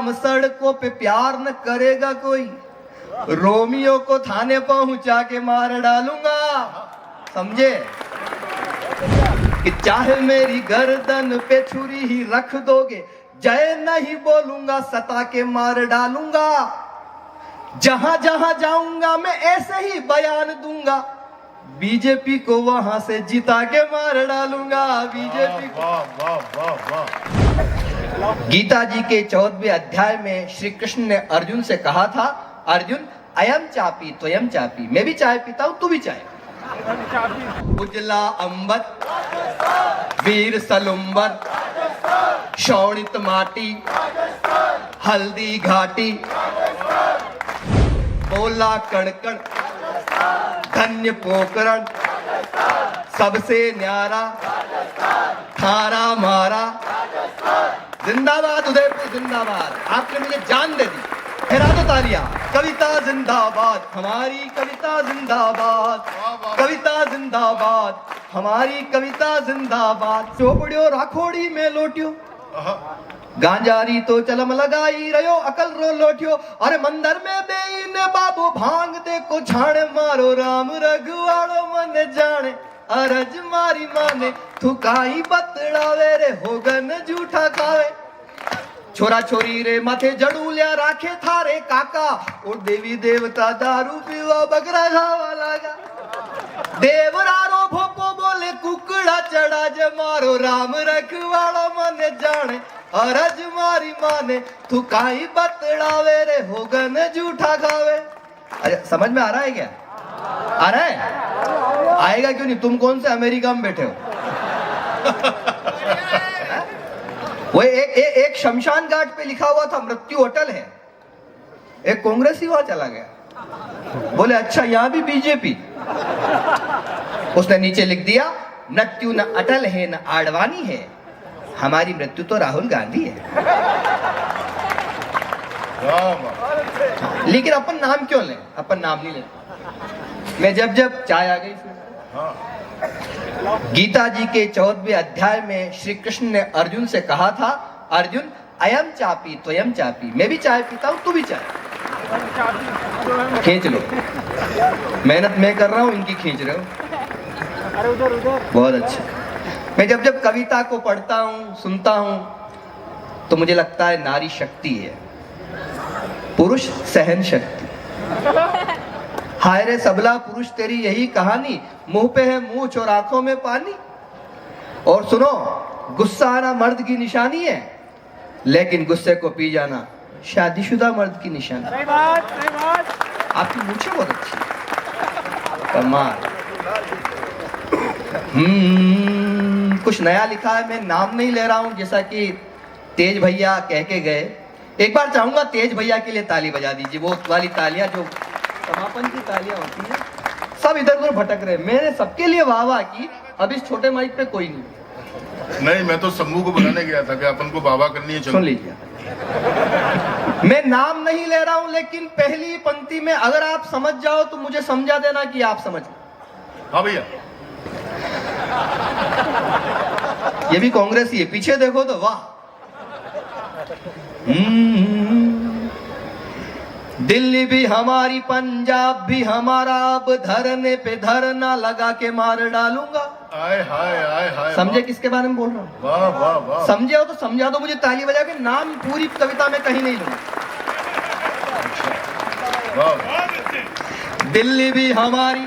शाम सड़कों पे प्यार न करेगा कोई, रोमियो को थाने पहुंचा के मार डालूंगा। समझे कि चाहे मेरी गर्दन पे छुरी ही रख दोगे, जय नहीं बोलूंगा, सता के मार डालूंगा। जहां जहां जाऊंगा मैं ऐसे ही बयान दूंगा, बीजेपी को वहां से जिता के मार डालूंगा। बीजेपी को। वाह वाह वाह वाह। गीता जी के 14वें अध्याय में श्री कृष्ण ने अर्जुन से कहा था, अर्जुन अयम चापी त्वयम चापी, मैं भी चाय पीता हूं, तू भी चाय। उजला अंबर वीर सलुंबर, शोणित माटी हल्दी घाटी, बोला कणकण धन्य पोकरण, सबसे न्यारा थारा मारा। जिंदाबाद उदयपुर जिंदाबाद, आपने मुझे जान दे दी। फिर दो तालियां। कविता जिंदाबाद, हमारी कविता जिंदाबाद, कविता जिंदाबाद, हमारी कविता जिंदाबाद। चोपड़ियो राखोड़ी में लोटियो, गांजारी तो चलम लगाई रहो, अकल रो लोटियो। अरे मंदिर में बेईन बाबू भांग दे को छाणे, मारो राम रघुवाड़ो मन जाने। अरज मारी माने थुकाई बतड़ावे रे, होगन जूठा खावे। छोरा छोरी रे माथे जड़ूलिया राखे थारे काका, और देवी देवता दारू पीवा बकरा खावा लागा। देवरारो भोपो बोले कुकड़ा चढ़ा, जे मारो राम रखवाड़ा मन जाने। अरज मारी माने थुकाई बतड़ावे रे, होगन जूठा खावे। अरे समझ में आ रहा है क्या? आ रहा है? आएगा क्यों नहीं? तुम कौन से अमेरिका में बैठे हो? वो एक शमशान घाट पे लिखा हुआ था मृत्यु अटल है, एक कांग्रेसी वहां चला गया, बोले अच्छा यहां भी बीजेपी। उसने नीचे लिख दिया, मृत्यु न अटल है न आडवाणी है, हमारी मृत्यु तो राहुल गांधी है। लेकिन अपन नाम क्यों लें? अपन नाम नहीं लें। मैं जब चाय आ गई फिर। गीता जी के 14वें अध्याय में श्री कृष्ण ने अर्जुन से कहा था, अर्जुन अयम चापी त्वयम चापी, मैं भी चाय पीता हूं, तू भी चाय। खींच लो, मेहनत मैं कर रहा हूं, इनकी खींच रहे हो। बहुत अच्छा। मैं जब कविता को पढ़ता हूं, सुनता हूं, तो मुझे लगता है नारी शक्ति है, पुरुष सहन शक्ति। हाय रे सबला पुरुष तेरी यही कहानी, मुंह पे है मूंछ और आंखों में पानी। और सुनो, गुस्सा आना मर्द की निशानी है, लेकिन गुस्से को पी जाना शादीशुदा मर्द की निशानी। सही बात, सही बात। आपकी मूंछें बहुत अच्छी है, कमाल। कुछ नया लिखा है, मैं नाम नहीं ले रहा हूं, जैसा कि तेज भैया कह के गए। एक बार चाहूंगा तेज भैया के लिए ताली बजा दीजिए, वो वाली तालियां जो समापन की तालियां होती है। सब इधर उधर भटक रहे, मैंने सबके लिए वाह वाह की, अब इस छोटे माइक पे कोई नहीं। मैं तो शंभू को बुलाने गया था कि अपन को बाबा करनी है। सुन लीजिए, मैं नाम नहीं ले रहा हूं, लेकिन पहली पंक्ति में अगर आप समझ जाओ तो मुझे समझा देना कि आप समझ। हाँ भैया, ये भी कांग्रेस ही है, पीछे देखो तो वाह। दिल्ली भी हमारी, पंजाब भी हमारा, अब धरने पे धरना लगा के मार डालूंगा। आय हाय आय हाय। समझे किसके बारे में बोल रहा हूँ? वाह वाह वाह। समझे हो तो समझा दो मुझे ताली बजा के, नाम पूरी कविता में कहीं नहीं लूंगा। दिल्ली भी हमारी,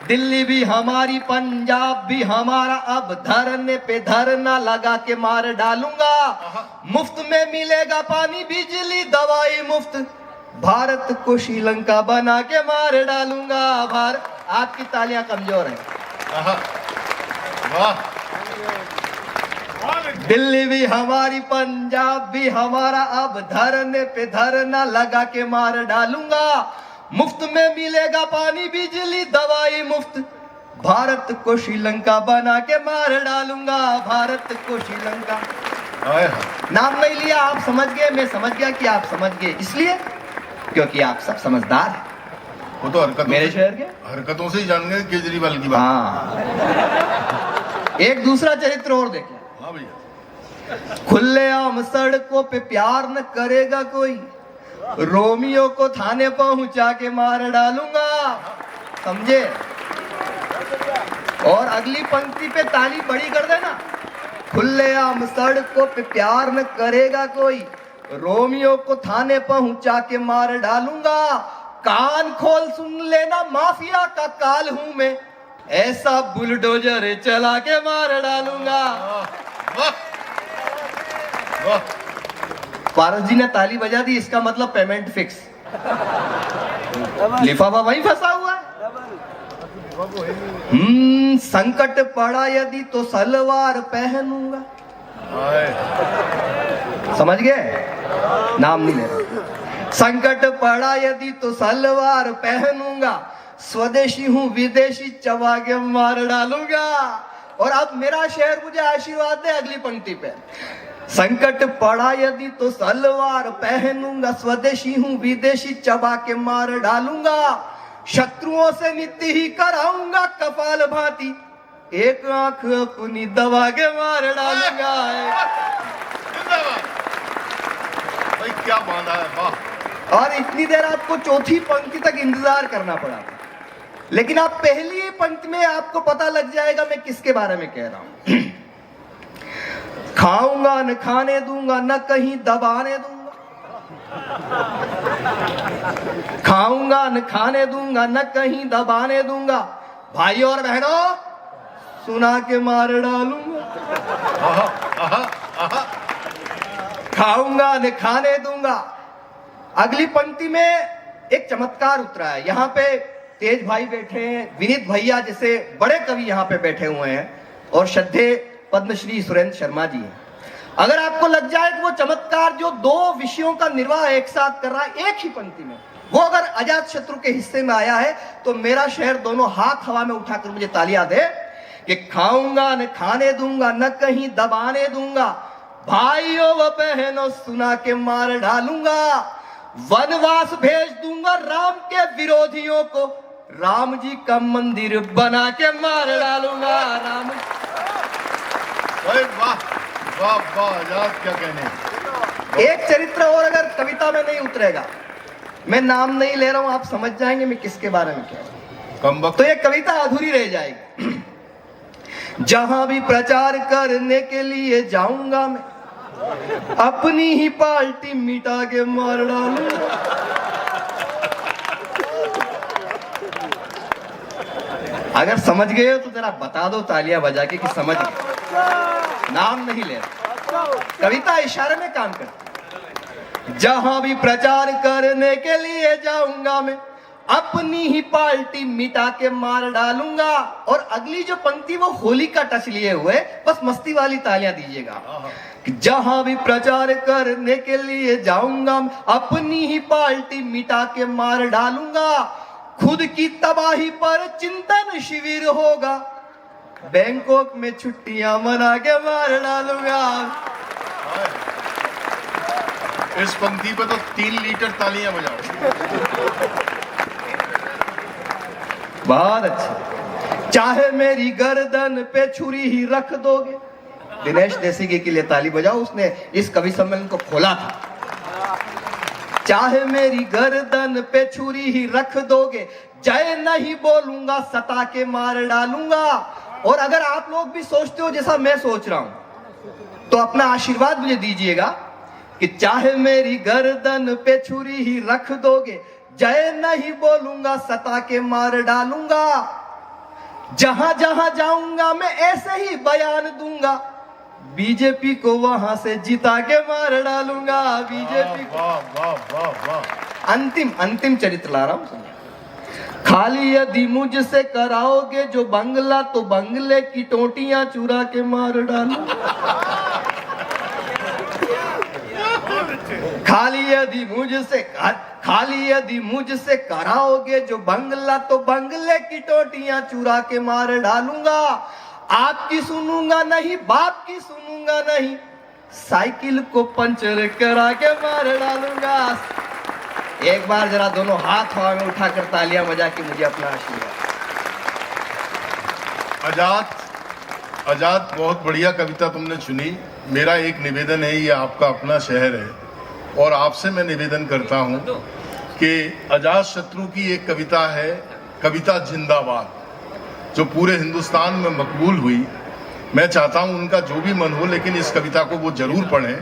दिल्ली भी हमारी, पंजाब भी हमारा, अब धरने पे धरना लगा के मार डालूंगा। मुफ्त में मिलेगा पानी बिजली दवाई मुफ्त, भारत को श्रीलंका बना के मार डालूंगा। भारत, आपकी तालियां कमजोर हैं। वाह। दिल्ली भी हमारी, पंजाब भी हमारा, अब धरने पे धरना लगा के मार डालूंगा। मुफ्त में मिलेगा पानी बिजली दवाई मुफ्त, भारत को श्रीलंका बना के मार डालूंगा। भारत को श्रीलंका। नाम नहीं लिया, आप समझ गए, मैं समझ गया कि आप समझ गए, इसलिए क्योंकि आप सब समझदार हैं। वो तो हरकतों, मेरे शहर के हरकतों से ही जान गए केजरीवाल की बात। हाँ, एक दूसरा चरित्र और देखें। हाँ भैया। खुलेआम सड़कों पे प्यार न करेगा कोई, रोमियो को थाने पहुंचा के मार डालूंगा। समझे? और अगली पंक्ति पे ताली बड़ी कर देना। खुलेआम सड़कों पे प्यार न करेगा कोई, रोमियो को थाने पहुंचा के मार डालूंगा। कान खोल सुन लेना, माफिया का काल हूं मैं, ऐसा बुलडोजर चला के मार डालूंगा। वाह वाह। पारस जी ने ताली बजा दी, इसका मतलब पेमेंट फिक्स। लिफाफा वहीं फंसा हुआ है। संकट पड़ा यदि तो सलवार पहनूंगा। समझ गए? नाम नहीं ले रहा। संकट पड़ा यदि तो सलवार पहनूंगा, स्वदेशी हूं विदेशी चबा के मार डालूंगा। और अब मेरा शहर मुझे आशीर्वाद दे अगली पंक्ति पे। संकट पड़ा यदि तो सलवार पहनूंगा, स्वदेशी हूं विदेशी चबा के मार डालूंगा। शत्रुओं से नित्य ही कराऊंगा कपाल भाती, एक आंख अपनी दबा के मार डालूंगा। भाई क्या बांधा है, वाह। और इतनी देर आपको चौथी पंक्ति तक इंतजार करना पड़ा, लेकिन आप पहली ही पंक्ति में आपको पता लग जाएगा मैं किसके बारे में कह रहा हूं। खाऊंगा न खाने दूंगा, न कहीं दबाने दूंगा। खाऊंगा न खाने दूंगा, न कहीं दबाने दूंगा। भाई और बहनों, सुना के मार डालूंगा। खाऊंगा न खाने दूंगा। अगली पंक्ति में एक चमत्कार उतरा है। यहाँ पे तेज भाई बैठे हैं, विनीत भैया जैसे बड़े कवि यहाँ पे बैठे हुए हैं, और श्रद्धेय पद्मश्री सुरेंद्र शर्मा जी हैं। अगर आपको लग जाए कि वो चमत्कार जो दो विषयों का निर्वाह एक साथ कर रहा है एक ही पंक्ति में, वो अगर अजात शत्रु के हिस्से में आया है, तो मेरा शहर दोनों हाथ हवा में उठाकर मुझे तालियां दे कि खाऊंगा न खाने दूंगा, न कहीं दबाने दूंगा। भाइयों व बहनों, सुना के मार डालूंगा। वनवास भेज दूंगा राम के विरोधियों को, राम जी का मंदिर बना के मार डालूंगा। राम। वाह वाह वाह, आजाद क्या कहने। एक चरित्र और अगर कविता में नहीं उतरेगा, मैं नाम नहीं ले रहा हूं, आप समझ जाएंगे मैं किसके बारे में कह रहा हूं, तो ये कविता अधूरी रह जाएगी। जहां भी प्रचार करने के लिए जाऊंगा मैं, अपनी ही पार्टी मिटा के मार डालूंगा। अगर समझ गए हो तो जरा बता दो तालियां बजा के कि समझ गए। नाम नहीं ले रहा, कविता इशारे में काम करती। जहां भी प्रचार करने के लिए जाऊंगा मैं, अपनी ही पार्टी मिटा के मार डालूंगा। और अगली जो पंक्ति वो होली का टच लिए हुए, बस मस्ती वाली तालियां दीजिएगा। जहां भी प्रचार करने के लिए जाऊंगा, अपनी ही पार्टी मिटा के मार डालूंगा। खुद की तबाही पर चिंतन शिविर होगा, बैंकॉक में छुट्टियां मना के मार डालूंगा। इस पंक्ति पे तो 3 लीटर तालियां बजाओ। बहुत अच्छा। चाहे मेरी गर्दन पे छुरी ही रख दोगे। दिनेश देसीगी के लिए ताली बजाओ, उसने इस कवि सम्मेलन को खोला था। चाहे मेरी गर्दन पे छुरी ही रख दोगे, जय नहीं बोलूंगा, सता के मार डालूंगा। और अगर आप लोग भी सोचते हो जैसा मैं सोच रहा हूं, तो अपना आशीर्वाद मुझे दीजिएगा कि चाहे मेरी गर्दन पे छुरी ही रख दोगे, जय नहीं बोलूंगा, सता के मार डालूंगा। जहां जहां जाऊंगा मैं ऐसे ही बयान दूंगा, बीजेपी को वहां से जिता के मार डालूंगा। बीजेपी को। वाह वाह वाह वाह। अंतिम चरित्र ला रहा हूं। खाली यदि मुझसे कराओगे जो बंगला, तो बंगले की टोटियां चुरा के मार डालूंगा। खाली यदि मुझसे कराओगे जो बंगला, तो बंगले की टोटियां चुरा के मार डालूंगा। आपकी सुनूंगा नहीं, बाप की सुनूंगा नहीं, साइकिल को पंचर करा के मार डालूंगा। एक बार जरा दोनों हाथ हवा में उठाकर तालियां बजा के मुझे अपना आशीर्वाद। आजाद, आजाद बहुत बढ़िया कविता तुमने चुनी। मेरा एक निवेदन है, ये आपका अपना शहर है और आपसे मैं निवेदन करता हूँ कि अजातशत्रु की एक कविता है, कविता जिंदाबाद, जो पूरे हिंदुस्तान में मकबूल हुई। मैं चाहता हूँ उनका जो भी मन हो, लेकिन इस कविता को वो जरूर पढ़ें।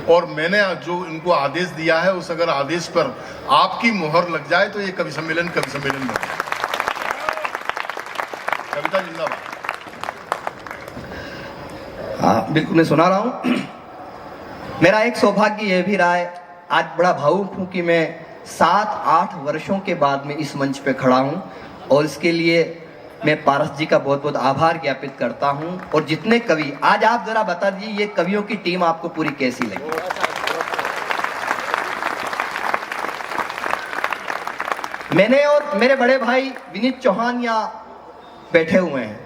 और मैंने जो इनको आदेश दिया है, उस अगर आदेश पर आपकी मोहर लग जाए तो ये कवि सम्मेलन बने। कविता जिंदाबाद। हाँ बिल्कुल, मैं सुना रहा हूँ। मेरा एक सौभाग्य यह भी रहा है, आज बड़ा भावुक हूँ कि मैं 7-8 वर्षों के बाद में इस मंच पे खड़ा हूँ और इसके लिए मैं पारस जी का बहुत बहुत आभार ज्ञापित करता हूँ। और जितने कवि, आज आप जरा बता दीजिए ये कवियों की टीम आपको पूरी कैसी लगी? मैंने और मेरे बड़े भाई विनीत चौहान यहाँ बैठे हुए हैं।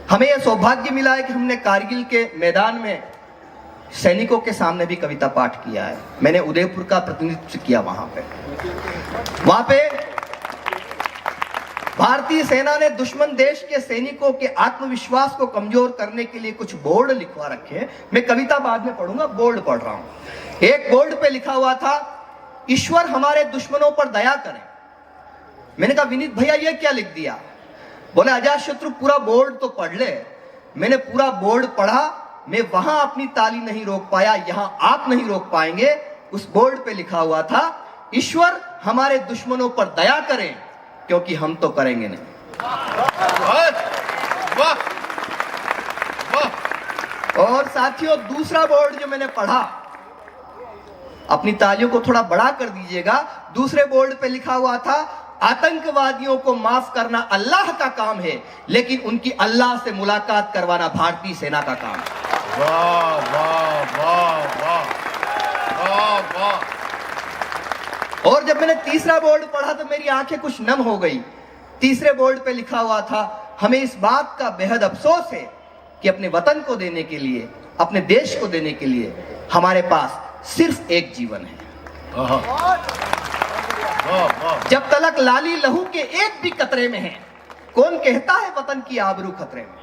हमें यह सौभाग्य मिला है कि हमने कारगिल के मैदान में सैनिकों के सामने भी कविता पाठ किया है। मैंने उदयपुर का प्रतिनिधित्व किया वहां पे भारतीय सेना ने दुश्मन देश के सैनिकों के आत्मविश्वास को कमजोर करने के लिए कुछ बोर्ड लिखवा रखे हैं। मैं कविता बाद में पढ़ूंगा, बोर्ड पढ़ रहा हूं। एक बोर्ड पे लिखा हुआ था, ईश्वर हमारे दुश्मनों पर दया करें। मैंने कहा विनीत भैया ये क्या लिख दिया? बोले अजातशत्रु पूरा बोर्ड तो पढ़ ले। मैंने पूरा बोर्ड पढ़ा, मैं वहां अपनी ताली नहीं रोक पाया, यहां आप नहीं रोक पाएंगे। उस बोर्ड पे लिखा हुआ था, ईश्वर हमारे दुश्मनों पर दया करें क्योंकि हम तो करेंगे नहीं। वाह वाह। और साथियों, दूसरा बोर्ड जो मैंने पढ़ा, अपनी तालियों को थोड़ा बड़ा कर दीजिएगा। दूसरे बोर्ड पे लिखा हुआ था, आतंकवादियों को माफ करना अल्लाह का काम है, लेकिन उनकी अल्लाह से मुलाकात करवाना भारतीय सेना का काम है। वाह वाह वाह वाह वाह वाह। और जब मैंने तीसरा बोर्ड पढ़ा तो मेरी आंखें कुछ नम हो गई। तीसरे बोर्ड पे लिखा हुआ था, हमें इस बात का बेहद अफसोस है कि अपने वतन को देने के लिए, अपने देश को देने के लिए हमारे पास सिर्फ एक जीवन है। जब तलक लाली लहू के एक भी कतरे में है, कौन कहता है वतन की आबरू खतरे में?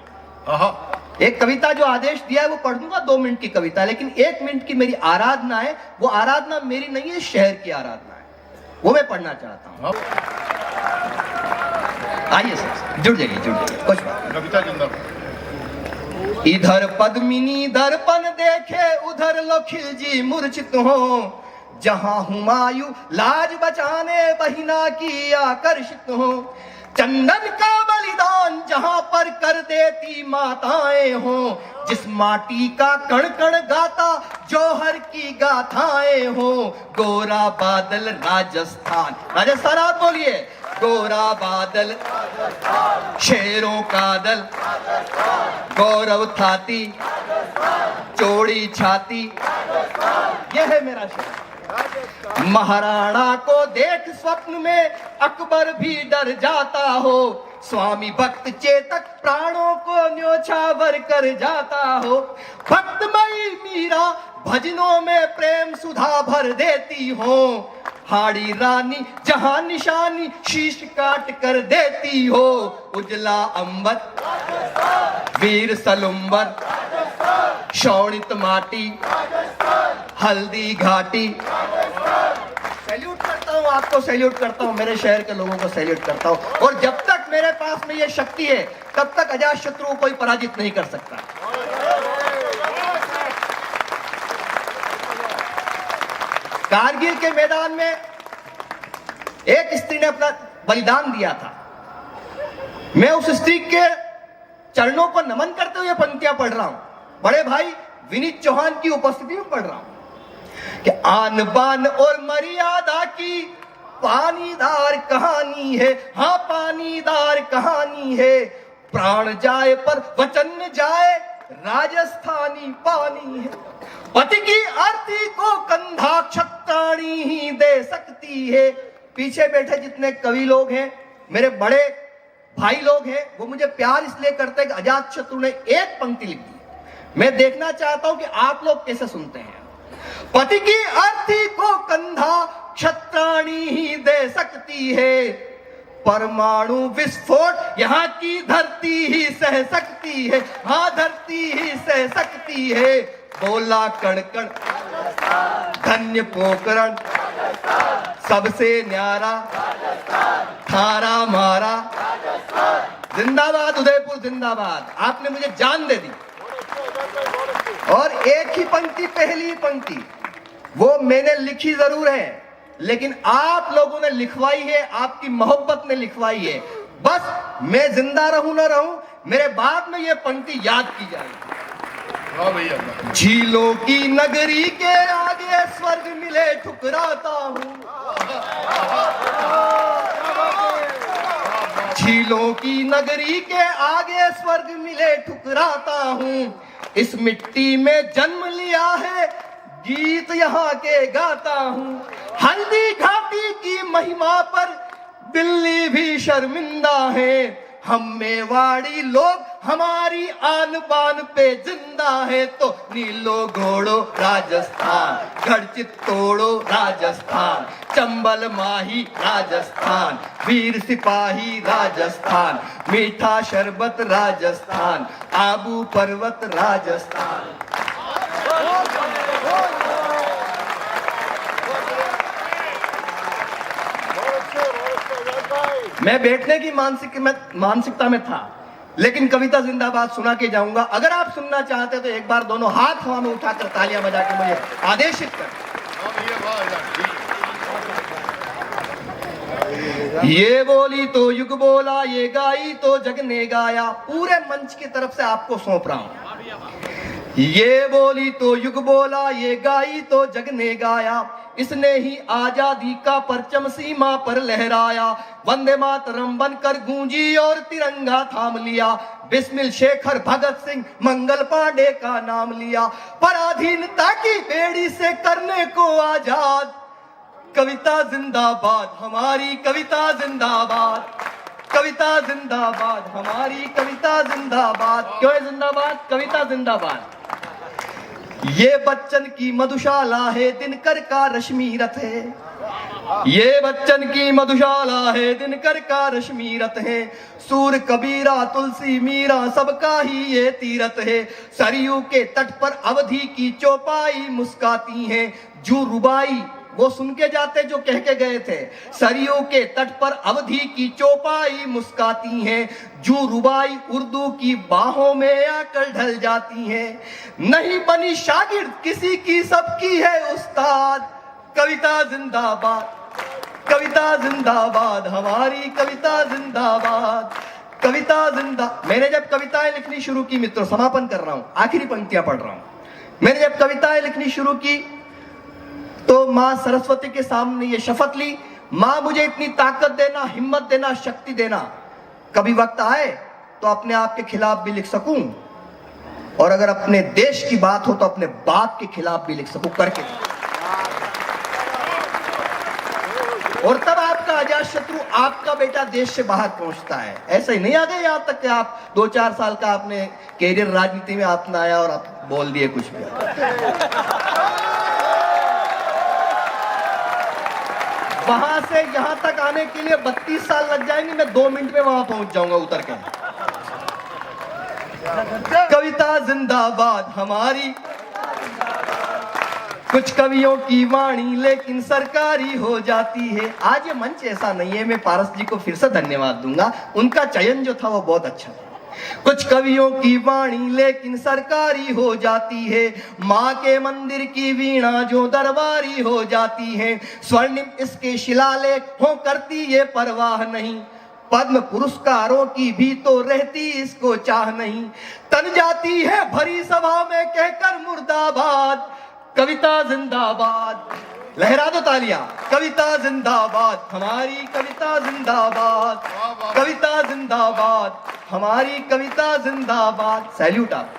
एक कविता जो आदेश दिया है वो पढ़ दूंगा, 2 मिनट की कविता, लेकिन 1 मिनट की मेरी आराधना है। वो आराधना मेरी नहीं है, शहर की आराधना है, वो मैं पढ़ना चाहता हूं। आइए सर, जुड़ जाइए कुछ बात। कविता जिंदाबाद। इधर पद्मिनी दर्पण देखे, उधर लो खिलजी मूर्छित हो। जहां हुमायूं लाज बचाने बहिना की आकर्षित हो। चंदन का बलिदान जहां पर कर देती माताएं हो। जिस माटी का कण कण गाता जौहर की गाथाएं हो। गोरा बादल राजस्थान, राजस्थान आप बोलिए। गोरा बादल शेरों का दल, गौरव थाती चौड़ी छाती, यह है मेरा शहर। महाराणा को देख स्वप्न में अकबर भी डर जाता हो। स्वामी भक्त चेतक प्राणों को न्योछावर कर जाता हो। भक्तमयी मीरा भजनों में प्रेम सुधा भर देती हो। हाड़ी रानी जहां निशानी शीश काट कर देती हो। उजला अंबर वीर सलुम्बर, शोणित माटी हल्दी घाटी। सैल्यूट करता हूं आपको, सैल्यूट करता हूं, मेरे शहर के लोगों को सैल्यूट करता हूं। और जब तक मेरे पास में ये शक्ति है, तब तक अजातशत्रु को कोई पराजित नहीं कर सकता। कारगिल के मैदान में एक स्त्री ने अपना बलिदान दिया था। मैं उस स्त्री के चरणों को नमन करते हुए पंक्तियां पढ़ रहा हूं। बड़े भाई विनीत चौहान की उपस्थिति में पढ़ रहा हूं कि आन बान और मर्यादा की पानीदार कहानी है। हाँ पानीदार कहानी है। प्राण जाए पर वचन न जाए, राजस्थानी पानी है। पति की आरती को कंधा क्षत्राणी ही दे सकती है। पीछे बैठे जितने कवि लोग हैं, मेरे बड़े भाई लोग हैं, वो मुझे प्यार इसलिए करते हैं कि अजातशत्रु ने एक पंक्ति लिख दी। मैं देखना चाहता हूं कि आप लोग कैसे सुनते हैं। पति की आरती को कंधा क्षत्राणी ही दे सकती है। परमाणु विस्फोट यहाँ की धरती ही सह सकती है। हाँ धरती ही सह सकती है। बोला कण कण धन्य पोकरण सबसे न्यारा थारा मारा। जिंदाबाद उदयपुर जिंदाबाद। आपने मुझे जान दे दी। और एक ही पंक्ति, पहली पंक्ति वो मैंने लिखी जरूर है, लेकिन आप लोगों ने लिखवाई है, आपकी मोहब्बत ने लिखवाई है। बस मैं जिंदा रहूं ना रहूं, मेरे बाद में ये पंक्ति याद की जाएगी। हाँ भैया। झीलों की नगरी के आगे स्वर्ग मिले ठुकराता हूँ। झीलों की नगरी के आगे स्वर्ग मिले ठुकराता हूँ। इस मिट्टी में जन्म लिया है, गीत यहाँ के गाता हूँ। हल्दी घाटी की महिमा पर दिल्ली भी शर्मिंदा है। हम मेवाड़ी लोग हमारी आन बान पे जिंदा है। तो नीलो घोड़ो राजस्थान, गढ़चित तोड़ो राजस्थान, चंबल माही राजस्थान, वीर सिपाही राजस्थान, मीठा शरबत राजस्थान, आबू पर्वत राजस्थान। मैं बैठने की मानसिकता में था, लेकिन कविता जिंदाबाद सुना के जाऊंगा। अगर आप सुनना चाहते तो एक बार दोनों हाथ हवा में उठाकर तालियां बजा के मुझे आदेशित कर। ये बोली तो युग बोला, ये गाई तो जग ने गाया। पूरे मंच की तरफ से आपको सौंप रहा हूं। ये बोली तो युग बोला, ये गाई तो जग ने गाया। इसने ही आजादी का परचम सीमा पर लहराया। वंदे मातरम बनकर गूंजी और तिरंगा थाम लिया। बिस्मिल शेखर भगत सिंह मंगल पांडे का नाम लिया। पराधीनता की बेड़ी से करने को आजाद। कविता जिंदाबाद, हमारी कविता जिंदाबाद। कविता जिंदाबाद, हमारी कविता जिंदाबाद। क्यों है जिंदाबाद? कविता जिंदाबाद। ये बच्चन की मधुशाला है, दिनकर का रश्मि रथ है। ये बच्चन की मधुशाला है, दिनकर का रश्मि रथ है। सूर कबीरा तुलसी मीरा सबका ही ये तीरथ है। सरयू के तट पर अवधि की चौपाई मुस्काती है। जू रुबाई वो सुन के जाते जो कह के गए थे। सरयू के तट पर अवधि की चौपाई मुस्काती हैं। जू रुबाई उर्दू की बाहों में आकर ढल जाती हैं। नहीं बनी शागिर्द किसी की, सबकी है उस्ताद। कविता जिंदाबाद, कविता जिंदाबाद, हमारी कविता जिंदाबाद। कविता जिंदा। मैंने जब कविताएं लिखनी शुरू की, मित्रों समापन कर रहा हूं, आखिरी पंक्तियां पढ़ रहा हूं। मैंने जब कविताएं लिखनी शुरू की तो मां सरस्वती के सामने ये शपथ ली, मां मुझे इतनी ताकत देना, हिम्मत देना, शक्ति देना, कभी वक्त आए तो अपने आप के खिलाफ भी लिख सकूं, और अगर अपने देश की बात हो तो अपने बाप के खिलाफ भी लिख सकूं करके। और तब आपका अजात शत्रु, आपका बेटा देश से बाहर पहुंचता है। ऐसा ही नहीं आ गए यहां तक कि आप 2-4 साल का आपने कैरियर राजनीति में अपना आया और आप बोल दिए कुछ भी। वहां से यहां तक आने के लिए 32 साल लग जाएंगे, मैं 2 मिनट में वहां पहुंच जाऊंगा उतर के। कविता जिंदाबाद हमारी, कुछ कवियों की वाणी लेकिन सरकारी हो जाती है। आज ये मंच ऐसा नहीं है, मैं पारस जी को फिर से धन्यवाद दूंगा, उनका चयन जो था वो बहुत अच्छा था। कुछ कवियों की वाणी लेकिन सरकारी हो जाती है। माँ के मंदिर की वीणा जो दरबारी हो जाती है। स्वर्णिम इसके शिलालेख हो करती ये परवाह नहीं। पद्म पुरस्कारों की भी तो रहती इसको चाह नहीं। तन जाती है भरी सभा में कहकर मुर्दाबाद। कविता जिंदाबाद, लहरा दो तालियां। कविता जिंदाबाद, हमारी कविता जिंदाबाद। कविता जिंदाबाद, हमारी कविता जिंदाबाद। सैल्यूट आप।